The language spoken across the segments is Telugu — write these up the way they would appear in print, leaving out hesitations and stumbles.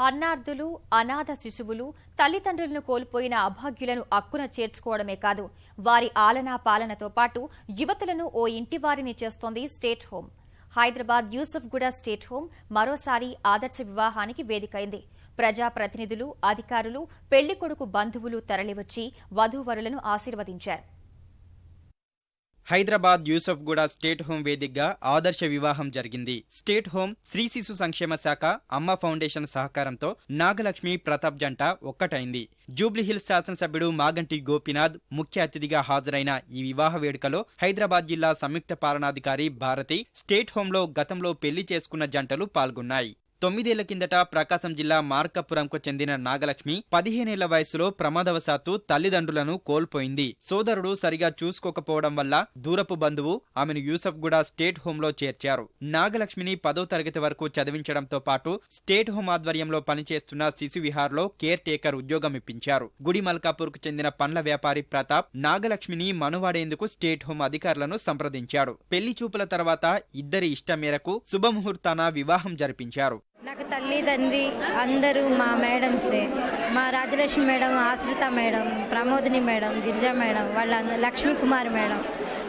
అన్నార్థులు, అనాథ శిశువులు, తల్లిదండ్రులను కోల్పోయిన అభాగ్యులను అక్కున చేర్చుకోవడమే కాదు, వారి ఆలనా పాలనతో పాటు యువతులను ఓ ఇంటివారిని చేస్తోంది state home. Hyderabad Yousufguda state home మరోసారి ఆదర్శ వివాహానికి వేదికైంది. ప్రజాప్రతినిధులు, అధికారులు, పెళ్లికొడుకు బంధువులు తరలివచ్చి వధూవరులను ఆశీర్వదించారు. హైదరాబాద్ యూసుఫ్గూడ స్టేట్ హోం వేదికగా ఆదర్శ వివాహం జరిగింది. స్టేట్ హోం, శ్రీ శిశు సంక్షేమ శాఖ, అమ్మ ఫౌండేషన్ సహకారంతో నాగలక్ష్మి, ప్రతాప్ జంట ఒక్కటైంది. జూబ్లీహిల్స్ శాసనసభ్యుడు మాగంటి గోపీనాథ్ ముఖ్య అతిథిగా హాజరైన ఈ వివాహ వేడుకలో హైదరాబాద్ జిల్లా సంయుక్త పాలనాధికారి భారతి, స్టేట్ హోంలో గతంలో పెళ్లి చేసుకున్న జంటలు పాల్గొన్నాయి. 9 ఏళ్ల కిందట ప్రకాశం జిల్లా మార్కాపురంకు చెందిన నాగలక్ష్మి 15 ఏళ్ల వయసులో ప్రమాదవశాత్తు తల్లిదండ్రులను కోల్పోయింది. సోదరుడు సరిగా చూసుకోకపోవడం వల్ల దూరపు బంధువు ఆమెను యూసుఫ్గూడ స్టేట్ హోంలో చేర్చారు. నాగలక్ష్మిని 10వ తరగతి వరకు చదివించడంతో పాటు స్టేట్ హోం ఆధ్వర్యంలో పనిచేస్తున్న శిశు విహార్లో కేర్ టేకర్ ఉద్యోగం ఇప్పించారు. గుడి మల్కాపూర్కు చెందిన పండ్ల వ్యాపారి ప్రతాప్ నాగలక్ష్మిని మనువాడేందుకు స్టేట్ హోం అధికారులను సంప్రదించాడు. పెళ్లి చూపుల తర్వాత ఇద్దరి ఇష్టం మేరకు శుభముహూర్తాన వివాహం జరిపించారు. నాకు తల్లి తండ్రి అందరూ మా మేడమ్సే. మా రాజలక్ష్మి మేడం, ఆశ్రిత madam, Pramodini madam, Girija madam, వాళ్ళ లక్ష్మీ కుమార్ మేడం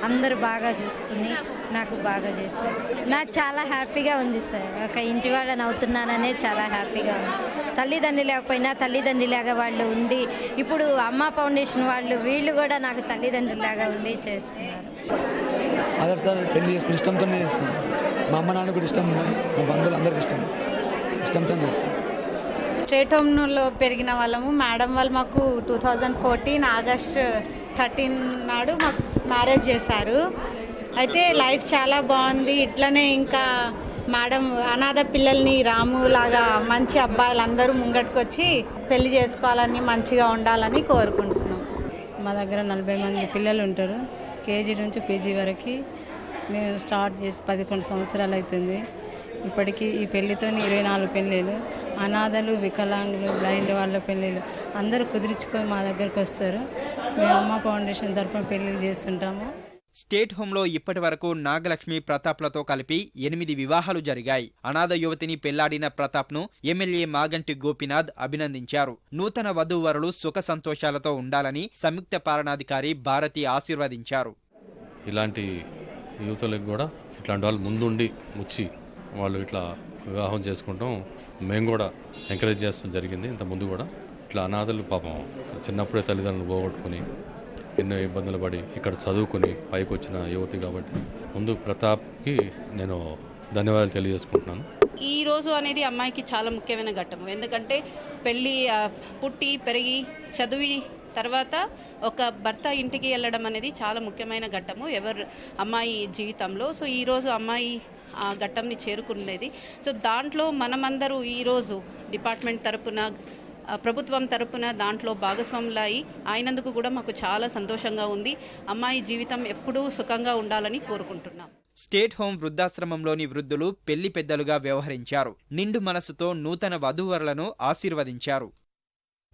అందరూ బాగా చూసుకుని నాకు బాగా చేశారు. నాకు చాలా హ్యాపీగా ఉంది సార్. ఒక ఇంటి వాళ్ళని అవుతున్నాననే చాలా హ్యాపీగా ఉంది. తల్లిదండ్రి లేకపోయినా తల్లిదండ్రిలాగా వాళ్ళు ఉండి, ఇప్పుడు అమ్మ ఫౌండేషన్ వీళ్ళు కూడా నాకు తల్లిదండ్రులాగా ఉండి చేస్తున్నారు. ఆదర్శ పెళ్లి చేసుకుని ఇష్టంతోనే చేసుకున్నాను. మా అమ్మ నాన్న కూడా ఇష్టం, మా బంధువులు అందరికీ ఇష్టంతో చేసుకున్నాను. స్టేట్ హోమ్లో పెరిగిన వాళ్ళము. మేడం వాళ్ళు మాకు 2014 ఆగస్ట్ 13 నాడు మాకు మ్యారేజ్ చేశారు. అయితే లైఫ్ చాలా బాగుంది. ఇట్లనే ఇంకా మేడం అనాథ పిల్లల్ని రాము లాగా మంచి అబ్బాయిలు అందరూ ముంగట్టుకొచ్చి పెళ్లి చేసుకోవాలని, మంచిగా ఉండాలని కోరుకుంటున్నాం. మా దగ్గర 40 మంది పిల్లలు ఉంటారు. కేజీ నుంచి పీజీ వరకు మేము స్టార్ట్ చేసి 11 సంవత్సరాలు అవుతుంది. ఇప్పటికీ ఈ పెళ్లితో 24 పెళ్ళిళ్ళు. అనాథలు, వికలాంగులు, బ్లైండ్ వాళ్ళ పెళ్ళిళ్ళు అందరూ కుదిరించుకొని మా దగ్గరకు వస్తారు. మేము అమ్మ ఫౌండేషన్ తరఫున పెళ్లిళ్ళు చేస్తుంటాము. స్టేట్ హోంలో ఇప్పటి వరకు నాగలక్ష్మి, ప్రతాప్లతో కలిపి 8 వివాహాలు జరిగాయి. అనాథ యువతిని పెళ్లాడిన ప్రతాప్ను ఎమ్మెల్యే మాగంటి గోపీనాథ్ అభినందించారు. నూతన వధూవరులు సుఖ సంతోషాలతో ఉండాలని సంయుక్త పాలనాధికారి భారతి ఆశీర్వదించారు. ఇలాంటి యువతలకు కూడా ఇట్లాంటి వాళ్ళు ముందుండి వచ్చి వాళ్ళు ఇట్లా వివాహం చేసుకుంటాం మేము కూడా ఎంకరేజ్ చేస్తాం జరిగింది. ఇంత ముందు కూడా ఇట్లా అనాథలు పాపం చిన్నప్పుడే తల్లిదండ్రులు పోగొట్టుకుని ఎన్నో ఇబ్బందులు పడి ఇక్కడ చదువుకుని పైకి వచ్చిన యువతి కాబట్టి ముందు ప్రతాప్కి నేను ధన్యవాదాలు తెలియజేసుకుంటున్నాను. ఈ రోజు అనేది అమ్మాయికి చాలా ముఖ్యమైన ఘట్టం. ఎందుకంటే పెళ్ళి పుట్టి పెరిగి చదివి తర్వాత ఒక భర్త ఇంటికి వెళ్ళడం అనేది చాలా ముఖ్యమైన ఘట్టము అమ్మాయి జీవితంలో. సో ఈరోజు అమ్మాయి ఆ ఘట్టంని చేరుకునేది. సో దాంట్లో మనమందరూ ఈరోజు డిపార్ట్మెంట్ తరపున, ప్రభుత్వం తరపున దాంట్లో భాగస్వాములు అయినందుకు కూడా మాకు చాలా సంతోషంగా ఉంది. అమ్మాయి జీవితం ఎప్పుడూ సుఖంగా ఉండాలని కోరుకుంటున్నాం. స్టేట్ హోం వృద్ధాశ్రమంలోని వృద్ధులు పెళ్లి పెద్దలుగా వ్యవహరించారు. నిండు మనసుతో నూతన వధూవరులను ఆశీర్వదించారు.